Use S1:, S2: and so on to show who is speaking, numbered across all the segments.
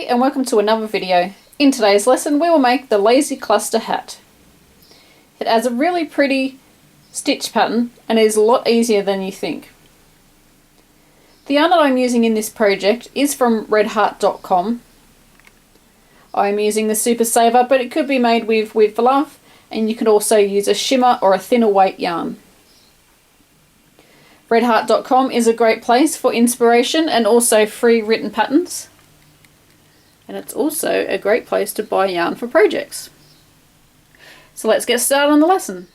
S1: Hey, and welcome to another video. In today's lesson we will make the lazy cluster hat. It has a really pretty stitch pattern and is a lot easier than you think. The yarn that I'm using in this project is from redheart.com. I'm using the Super Saver, but it could be made with love, and you can also use a shimmer or a thinner weight yarn. Redheart.com is a great place for inspiration and also free written patterns. And it's also a great place to buy yarn for projects. So let's get started on the lesson.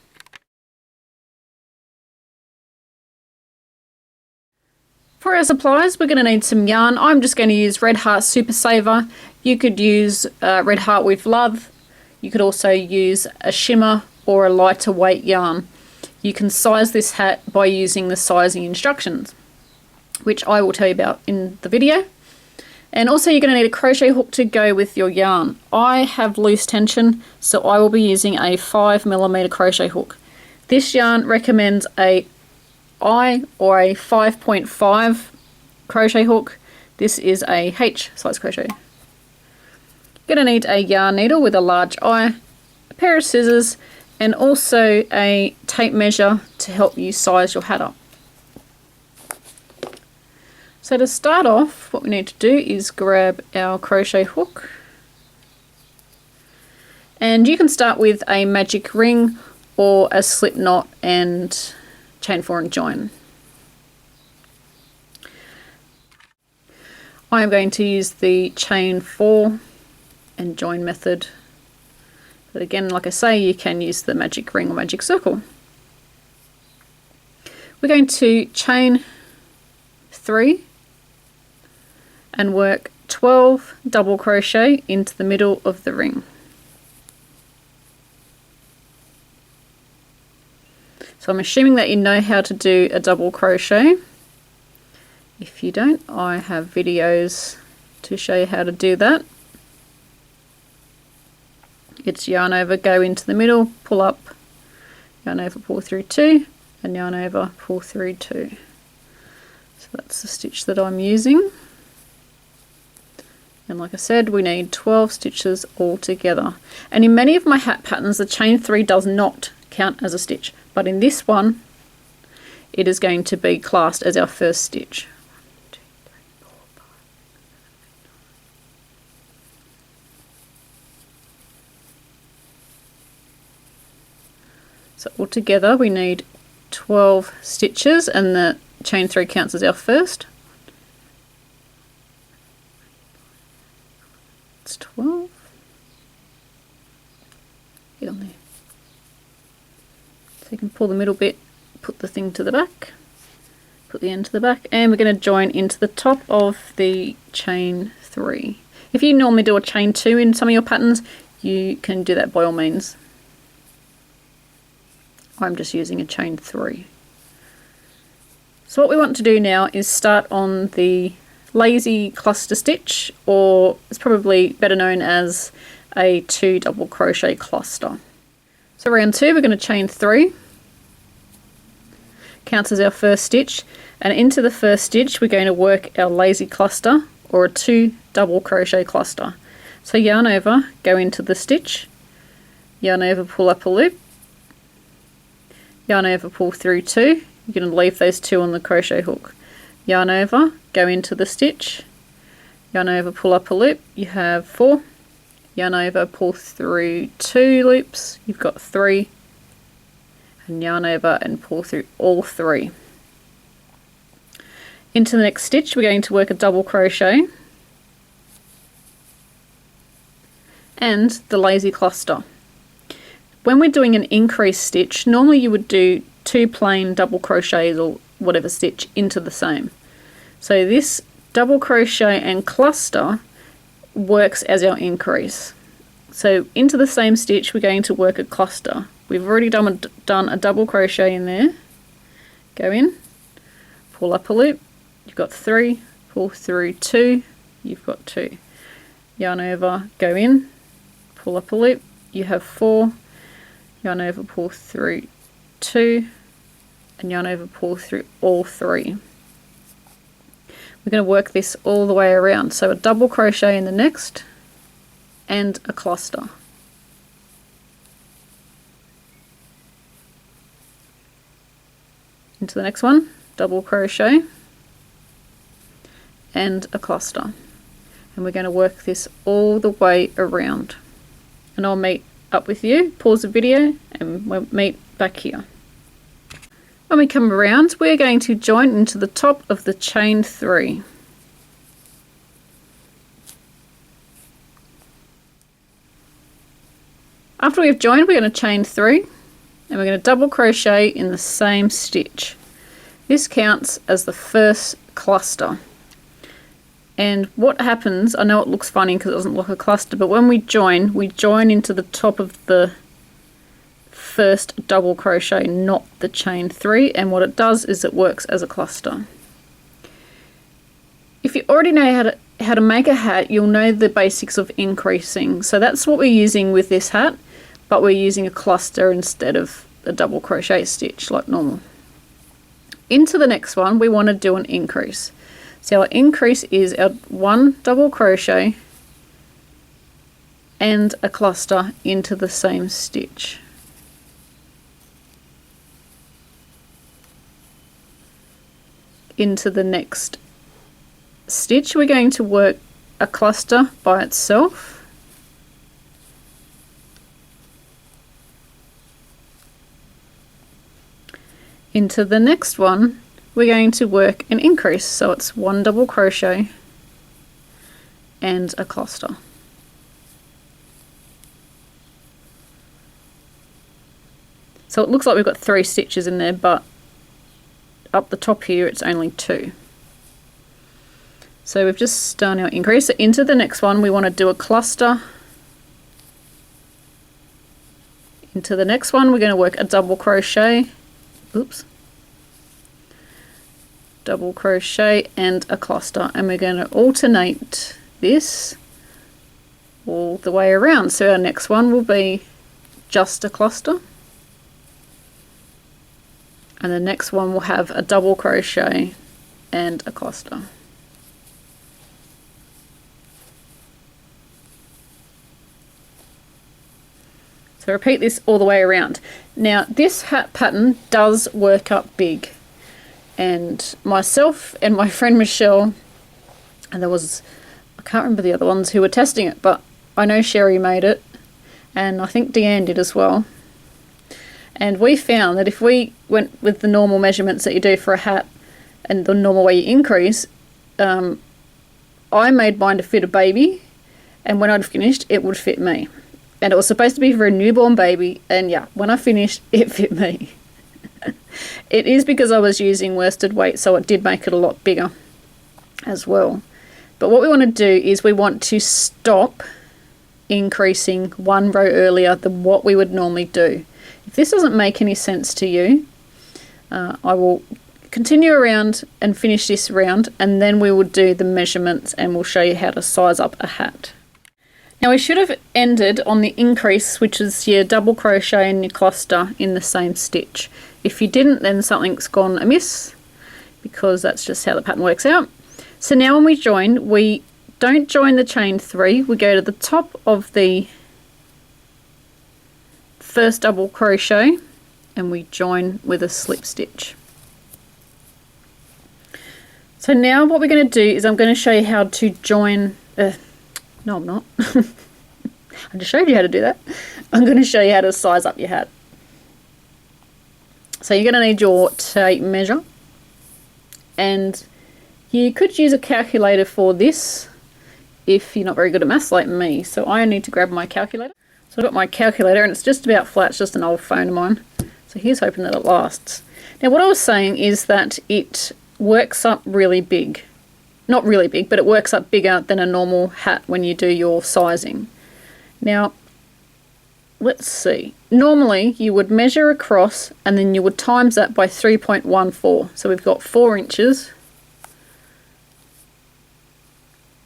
S1: For our supplies, we're going to need some yarn. I'm just going to use Red Heart Super Saver. You could use Red Heart with Love. You could also use a shimmer or a lighter weight yarn. You can size this hat by using the sizing instructions, which I will tell you about in the video. And also you're going to need a crochet hook to go with your yarn. I have loose tension, so I will be using a 5mm crochet hook. This yarn recommends a I or a 5.5 crochet hook. This is a H size crochet. You're going to need a yarn needle with a large eye, a pair of scissors, and also a tape measure to help you size your hat up. So to start off, what we need to do is grab our crochet hook, and you can start with a magic ring or a slip knot and chain 4 and join. I am going to use the chain 4 and join method, but again, like I say, you can use the magic ring or magic circle. We're going to chain 3 and work 12 double crochet into the middle of the ring. So I'm assuming that you know how to do a double crochet. If you don't, I have videos to show you how to do that. It's yarn over, go into the middle, pull up, yarn over, pull through 2, and yarn over, pull through 2. So that's the stitch that I'm using. And like I said, we need 12 stitches all together. And in many of my hat patterns, the chain 3 does not count as a stitch. But in this one, it is going to be classed as our first stitch. 1, 2, 3, 4, 5. So altogether, we need 12 stitches, and the chain 3 counts as our first. It's 12. Get on there. So you can pull the middle bit, put the thing to the back, put the end to the back, and we're going to join into the top of the chain 3. If you normally do a chain 2 in some of your patterns, you can do that by all means. I'm just using a chain 3. So what we want to do now is start on the lazy cluster stitch, or it's probably better known as a 2 double crochet cluster. So round 2, we're going to chain 3, counts as our first stitch, and into the first stitch we're going to work our lazy cluster or a 2 double crochet cluster. So yarn over, go into the stitch, yarn over, pull up a loop, yarn over, pull through 2. You're going to leave those 2 on the crochet hook. Yarn over, go into the stitch, yarn over, pull up a loop, you have 4, yarn over, pull through 2 loops, you've got 3, and yarn over and pull through all 3. Into the next stitch we're going to work a double crochet and the lazy cluster. When we're doing an increase stitch, normally you would do 2 plain double crochets or whatever stitch into the same. So this double crochet and cluster works as our increase. So into the same stitch we're going to work a cluster. We've already done a double crochet in there. Go in, pull up a loop, you've got 3, pull through 2, you've got 2. Yarn over, go in, pull up a loop, you have 4, yarn over, pull through 2, and yarn over, pull through all 3. we're going to work this all the way around. So a double crochet in the next and a cluster. Into the next one, double crochet and a cluster. And we're going to work this all the way around. And I'll meet up with you, pause the video, and we'll meet back here. When we come around, we're going to join into the top of the chain 3. After we've joined, we're going to chain 3 and we're going to double crochet in the same stitch. This counts as the first cluster. And what happens, I know it looks funny because it doesn't look like a cluster, but when we join into the top of the first double crochet, not the chain 3, and what it does is it works as a cluster. If you already know how to make a hat, you'll know the basics of increasing. So that's what we're using with this hat, but we're using a cluster instead of a double crochet stitch like normal. Into the next one, we want to do an increase. So our increase is our 1 double crochet and a cluster into the same stitch. Into the next stitch, we're going to work a cluster by itself. Into the next one, we're going to work an increase, so it's 1 double crochet and a cluster. So it looks like we've got 3 stitches in there, but up the top here it's only 2. So we've just done our increase. So into the next one we want to do a cluster. Into the next one we're going to work a double crochet. Oops. Double crochet and a cluster, and we're going to alternate this all the way around. So our next one will be just a cluster, and the next one will have a double crochet and a cluster. So repeat this all the way around. Now this hat pattern does work up big, and myself and my friend Michelle, and there was, I can't remember the other ones who were testing it, but I know Sherry made it, and I think Deanne did as well. And we found that if we went with the normal measurements that you do for a hat and the normal way you increase, I made mine to fit a baby, and when I'd finished it would fit me. And it was supposed to be for a newborn baby, and yeah, when I finished it fit me. It is because I was using worsted weight, so it did make it a lot bigger as well. But what we want to do is we want to stop increasing 1 row earlier than what we would normally do. If this doesn't make any sense to you, I will continue around and finish this round, and then we will do the measurements and we'll show you how to size up a hat. Now we should have ended on the increase, which is your double crochet and your cluster in the same stitch. If you didn't, then something's gone amiss, because that's just how the pattern works out. So now when we join, we don't join the chain 3, we go to the top of the first double crochet and we join with a slip stitch. So now what we're going to do is I'm going to show you how to join, no I'm not, I just showed you how to do that. I'm going to show you how to size up your hat. So you're going to need your tape measure, and you could use a calculator for this if you're not very good at maths like me. So I need to grab my calculator. So I've got my calculator and it's just about flat, it's just an old phone of mine. So here's hoping that it lasts. Now what I was saying is that it works up really big. Not really big, but it works up bigger than a normal hat when you do your sizing. Now, let's see. Normally you would measure across and then you would times that by 3.14. So we've got 4 inches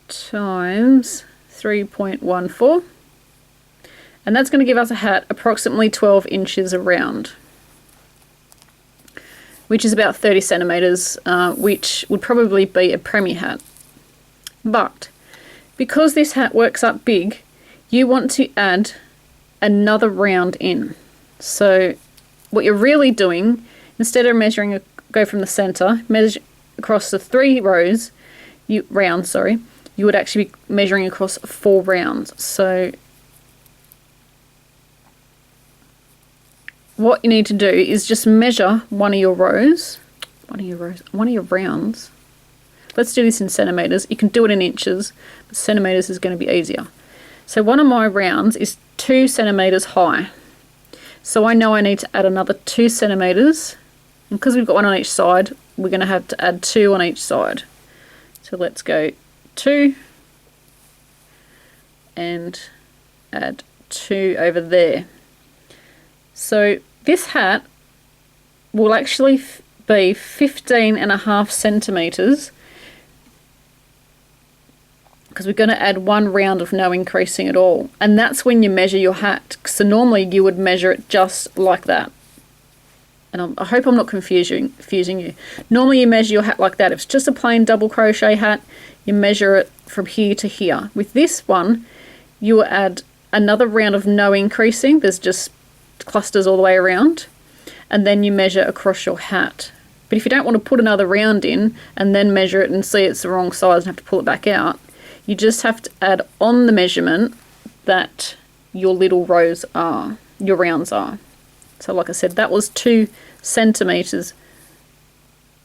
S1: times 3.14. And that's going to give us a hat approximately 12 inches around. which is about 30 centimeters, which would probably be a premier hat. But because this hat works up big, you want to add another round in. So what you're really doing, instead of measuring, go from the center, measure across the 3 rows, you would actually be measuring across 4 rounds. So what you need to do is just measure one of your rounds. Let's do this in centimeters. You can do it in inches, but centimeters is going to be easier. So one of my rounds is 2 centimeters high. So I know I need to add another 2 centimeters. And because we've got one on each side, we're going to have to add 2 on each side. So let's go 2 and add 2 over there. So this hat will actually be 15.5 centimeters, because we're going to add 1 round of no increasing at all. And that's when you measure your hat. So normally you would measure it just like that. And I hope I'm not confusing you. Normally you measure your hat like that. If it's just a plain double crochet hat, you measure it from here to here. With this one, you will add another round of no increasing. There's just clusters all the way around. And then you measure across your hat. But if you don't want to put another round in and then measure it and see it's the wrong size and have to pull it back out, you just have to add on the measurement that your little rows are, your rounds are. So like I said, that was 2 centimeters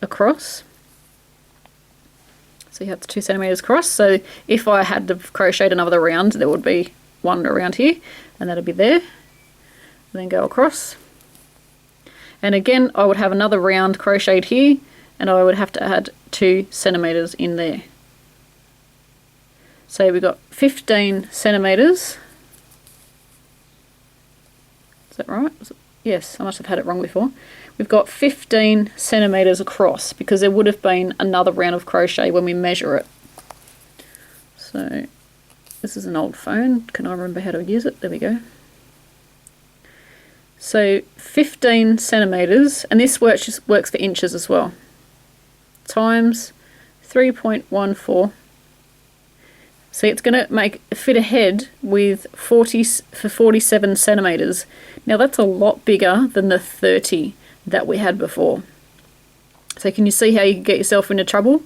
S1: across. So you have the 2 centimeters across. So if I had to crochet another round, there would be 1 around here, and that'd be there. And then go across. And again, I would have another round crocheted here, and I would have to add 2 centimeters in there. So we've got 15 centimeters. Is that right? Yes, I must have had it wrong before. We've got 15 centimeters across, because there would have been another round of crochet when we measure it. So this is an old phone. Can I remember how to use it? There we go. So 15 centimeters, and this works for inches as well, times 3.14. See, it's going to fit a head with 47 centimeters. Now that's a lot bigger than the 30 that we had before. So can you see how you can get yourself into trouble?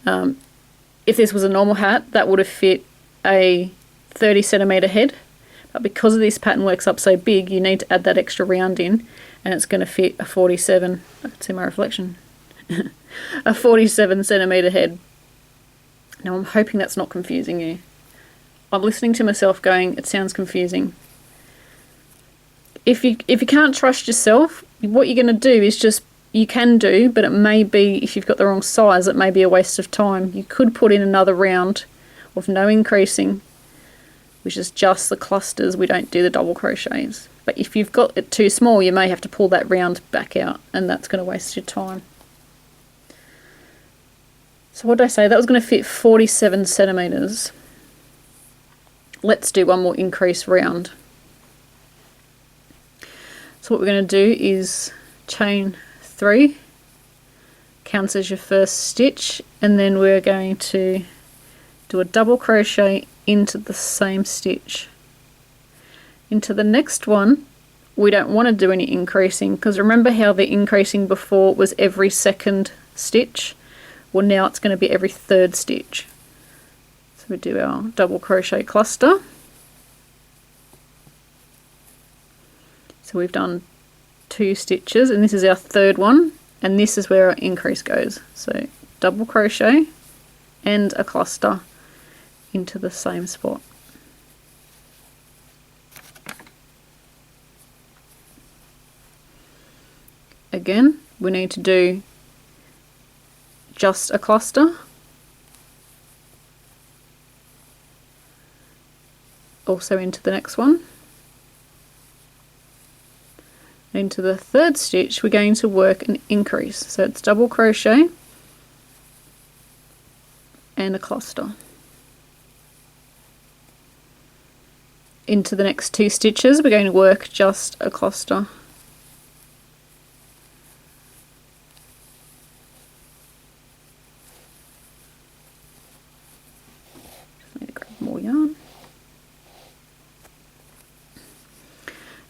S1: If this was a normal hat, that would have fit a 30 centimeter head. But because of this pattern works up so big, you need to add that extra round in, and it's going to fit a 47. I can see my reflection. A 47 centimeter head. Now I'm hoping that's not confusing you. I'm listening to myself going, it sounds confusing. If you can't trust yourself, what you're going to do is just, you can do, but it may be, if you've got the wrong size, it may be a waste of time. You could put in another round of no increasing, which is just the clusters. We don't do the double crochets. But if you've got it too small, you may have to pull that round back out, and that's going to waste your time. So what did I say? That was going to fit 47 centimeters. Let's do one more increase round. So what we're going to do is chain 3, counts as your first stitch, and then we're going to do a double crochet into the same stitch. Into the next one, we don't want to do any increasing, because remember how the increasing before was every second stitch? Well, now it's going to be every third stitch. So we do our double crochet cluster. So we've done 2 stitches, and this is our third one, and this is where our increase goes. So double crochet and a cluster into the same spot. Again, we need to do just a cluster, also into the next one. Into the third stitch, we're going to work an increase, so it's double crochet and a cluster. Into the next 2 stitches, we're going to work just a cluster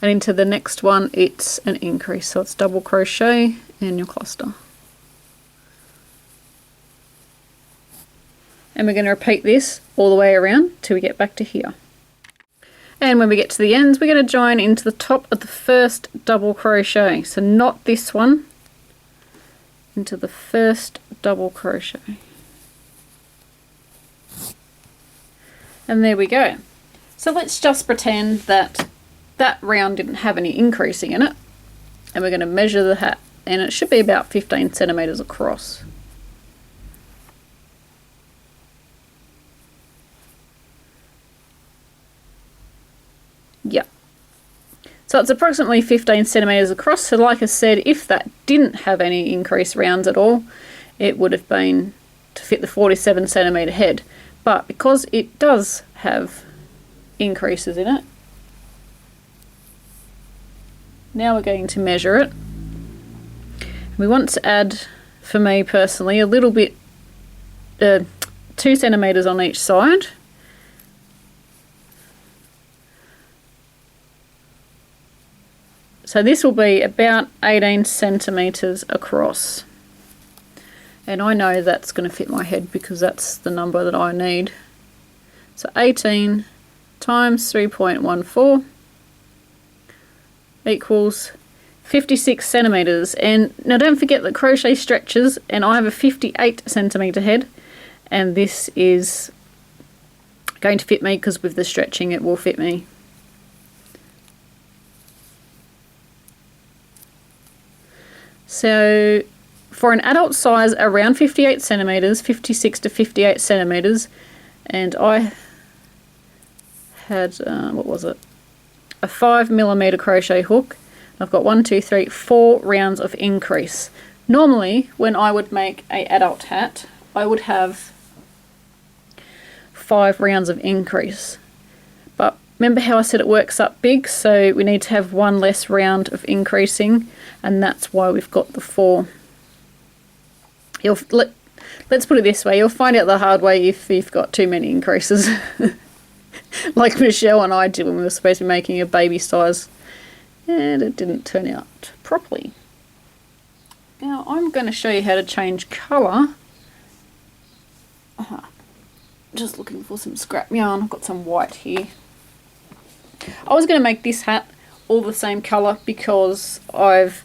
S1: and into the next one it's an increase. So it's double crochet in your cluster. And we're going to repeat this all the way around till we get back to here. And when we get to the ends, we're going to join into the top of the first double crochet. So not this one, into the first double crochet. And there we go. So let's just pretend that that round didn't have any increasing in it. And we're going to measure the hat, and it should be about 15 centimeters across. Yeah. So it's approximately 15 centimeters across. So like I said, if that didn't have any increase rounds at all, it would have been to fit the 47 centimeter head. But because it does have increases in it, now we're going to measure it. We want to add, for me personally, a little bit, 2 centimeters on each side. So this will be about 18 centimeters across. And I know that's going to fit my head because that's the number that I need. So 18 times 3.14 equals 56 centimeters. And now don't forget that crochet stretches, and I have a 58 centimeter head, and this is going to fit me because with the stretching it will fit me. So for an adult size, around 58 centimeters, 56 to 58 centimeters, and I had, what was it? A 5mm crochet hook. I've got 4 rounds of increase. Normally, when I would make a adult hat, I would have 5 rounds of increase. But remember how I said it works up big, so we need to have 1 less round of increasing, and that's why we've got the 4. Let's put it this way, you'll find out the hard way if you've got too many increases. Like Michelle and I did when we were supposed to be making a baby size, and it didn't turn out properly. Now I'm going to show you how to change colour. Just looking for some scrap yarn. I've got some white here. I was going to make this hat all the same colour because I've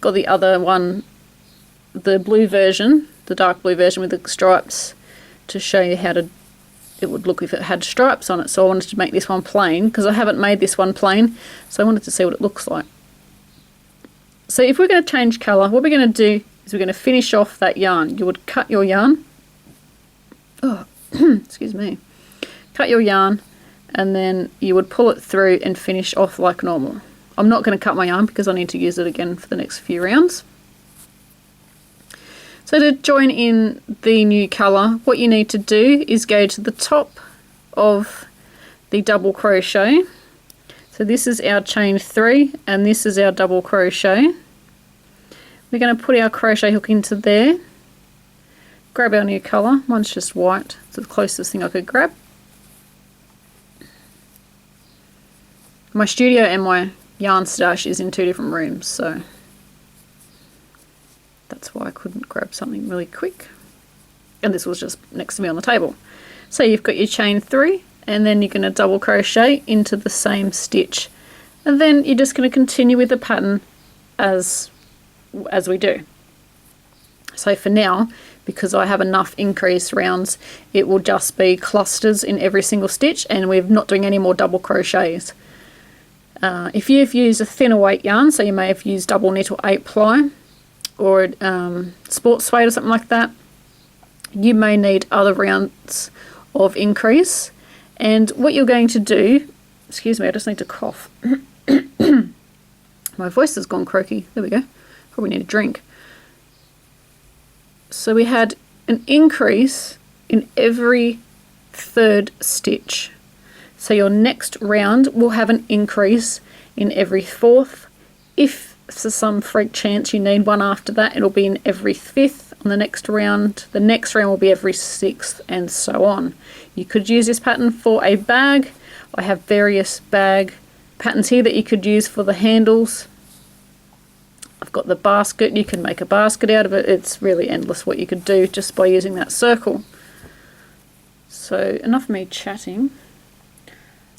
S1: got the other one, the blue version, the dark blue version with the stripes, to show you how it would look if it had stripes on it. So I wanted to make this one plain because I haven't made this one plain, so I wanted to see what it looks like. So if we're going to change colour, what we're going to do is we're going to finish off that yarn. You would cut your yarn. Oh, excuse me. Cut your yarn, and then you would pull it through and finish off like normal. I'm not going to cut my yarn because I need to use it again for the next few rounds. So to join in the new colour, what you need to do is go to the top of the double crochet. So this is our chain 3 and this is our double crochet. We're going to put our crochet hook into there, grab our new colour. Mine's just white, it's the closest thing I could grab. My studio and my yarn stash is in 2 different rooms, so that's why I couldn't grab something really quick. And this was just next to me on the table. So you've got your chain 3, and then you're going to double crochet into the same stitch. And then you're just going to continue with the pattern as we do. So for now, because I have enough increase rounds, it will just be clusters in every single stitch, and we're not doing any more double crochets. If you've used a thinner weight yarn, so you may have used double knit or 8 ply, or sports suede or something like that, you may need other rounds of increase. And what you're going to do, excuse me, I just need to cough. My voice has gone croaky. There we go. Probably need a drink. So we had an increase in every 3rd stitch. So your next round will have an increase in every 4th. If for some freak chance you need one after that, it'll be in every 5th on the next round. The next round will be every 6th, and so on. You could use this pattern for a bag. I have various bag patterns here that you could use for the handles. I've got the basket, you can make a basket out of it. It's really endless what you could do just by using that circle. So enough of me chatting.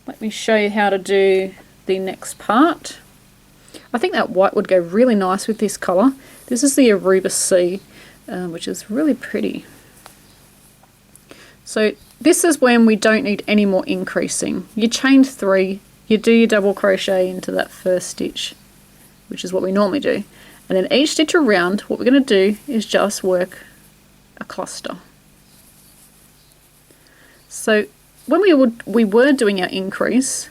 S1: Let me show you how to do the next part. I think that white would go really nice with this colour. This is the Aruba Sea, which is really pretty. So this is when we don't need any more increasing. You chain 3, you do your double crochet into that first stitch, which is what we normally do. And then each stitch around, what we're going to do is just work a cluster. So when we were doing our increase,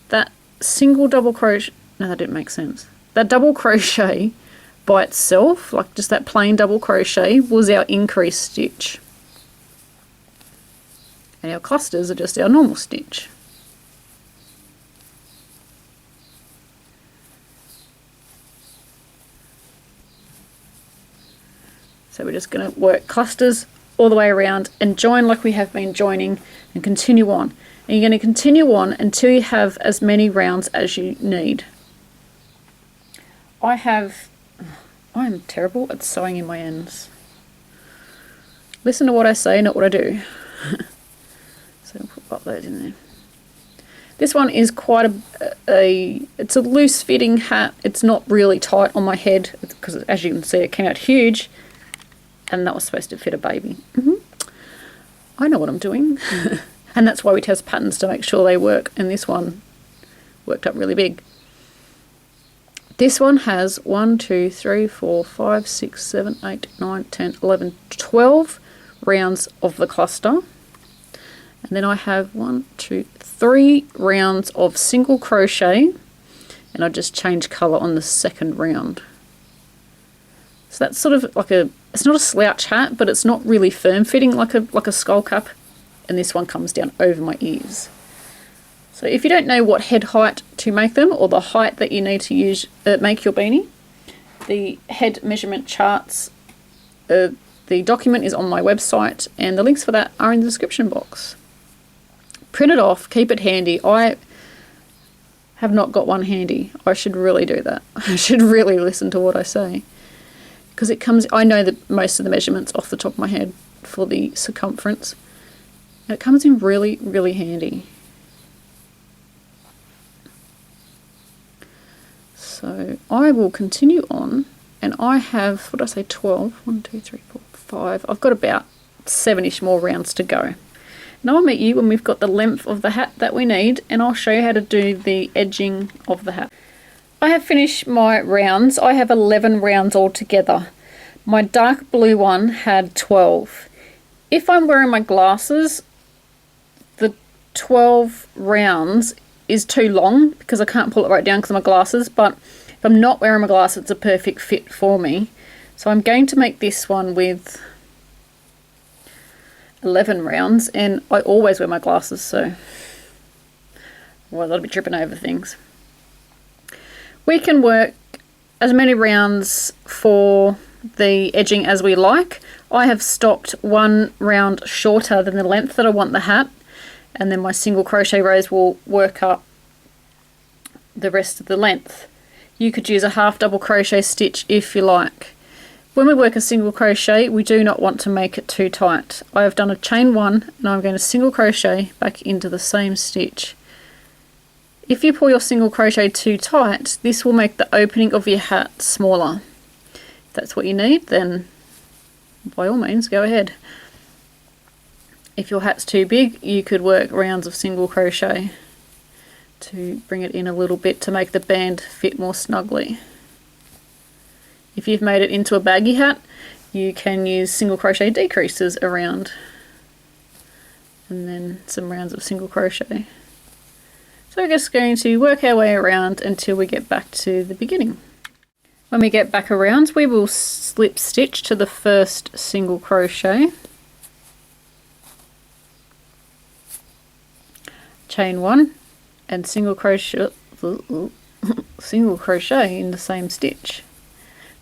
S1: that single double crochet, no, that didn't make sense. That double crochet by itself, like just that plain double crochet, was our increase stitch. And our clusters are just our normal stitch. So we're just going to work clusters all the way around and join like we have been joining and continue on. And you're going to continue on until you have as many rounds as you need. I'm terrible at sewing in my ends. Listen to what I say, not what I do. So I'll pop those in there. This one is quite it's a loose fitting hat. It's not really tight on my head because as you can see it came out huge. And that was supposed to fit a baby. I know what I'm doing. And that's why we test patterns to make sure they work. And this one worked up really big. This one has 1, 2, 3, 4, 5, 6, 7, 8, 9, 10, 11, 12 rounds of the cluster. And then I have 1, 2, 3 rounds of single crochet. And I just change colour on the second round. So that's sort of like it's not a slouch hat, but it's not really firm fitting like a skull cap. And this one comes down over my ears. So if you don't know what head height to make them, or the height that you need to use make your beanie, the head measurement charts, the document is on my website, and the links for that are in the description box. Print it off, keep it handy. I have not got one handy. I should really do that. I should really listen to what I say. Because it comes, I know that most of the measurements off the top of my head for the circumference. And it comes in really, really handy. So I will continue on, and I have, what did I say, 12? 1, 2, 3, 4, 5. I've got about 7-ish more rounds to go. Now I'll meet you when we've got the length of the hat that we need, and I'll show you how to do the edging of the hat. I have finished my rounds. I have 11 rounds altogether. My dark blue one had 12. If I'm wearing my glasses, the 12 rounds is too long because I can't pull it right down because of my glasses, but if I'm not wearing my glasses, it's a perfect fit for me. So I'm going to make this one with 11 rounds, and I always wear my glasses, so well, I'll be tripping over things. We can work as many rounds for the edging as we like. I have stopped 1 round shorter than the length that I want the hat, and then my single crochet rows will work up the rest of the length. You could use a half double crochet stitch if you like. When we work a single crochet, we do not want to make it too tight. I have done a chain 1 and I'm going to single crochet back into the same stitch. If you pull your single crochet too tight, this will make the opening of your hat smaller. If that's what you need, then by all means go ahead. If your hat's too big, you could work rounds of single crochet to bring it in a little bit to make the band fit more snugly. If you've made it into a baggy hat, you can use single crochet decreases around, and then some rounds of single crochet. So we're just going to work our way around until we get back to the beginning. When we get back around, we will slip stitch to the first single crochet, chain 1, and single crochet single crochet in the same stitch.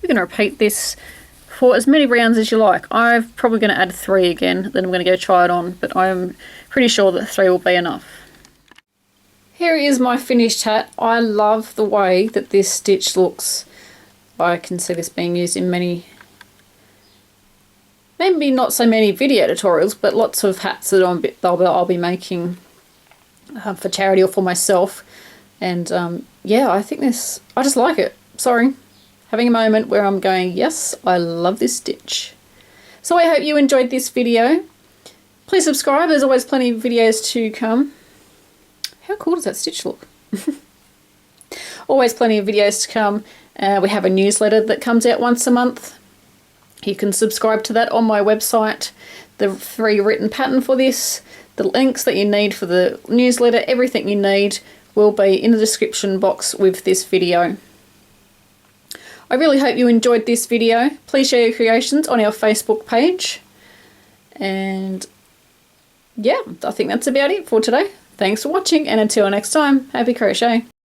S1: We're going to repeat this for as many rounds as you like. I'm probably going to add 3 again, then I'm going to go try it on, but I'm pretty sure that 3 will be enough. here is my finished hat. I love the way that this stitch looks. I can see this being used in many, maybe not so many video tutorials, but lots of hats that I'll be making for charity or for myself. And yeah, I think this, I just like it. Sorry, having a moment where I'm going, yes, I love this stitch. So I hope you enjoyed this video. Please subscribe, there's always plenty of videos to come. How cool does that stitch look? Always plenty of videos to come. We have a newsletter that comes out once a month. You can subscribe to that on my website. The free written pattern for this, the links that you need for the newsletter, everything you need will be in the description box with this video. I really hope you enjoyed this video. Please share your creations on our Facebook page. And yeah, I think that's about it for today. Thanks for watching, and until next time, happy crochet!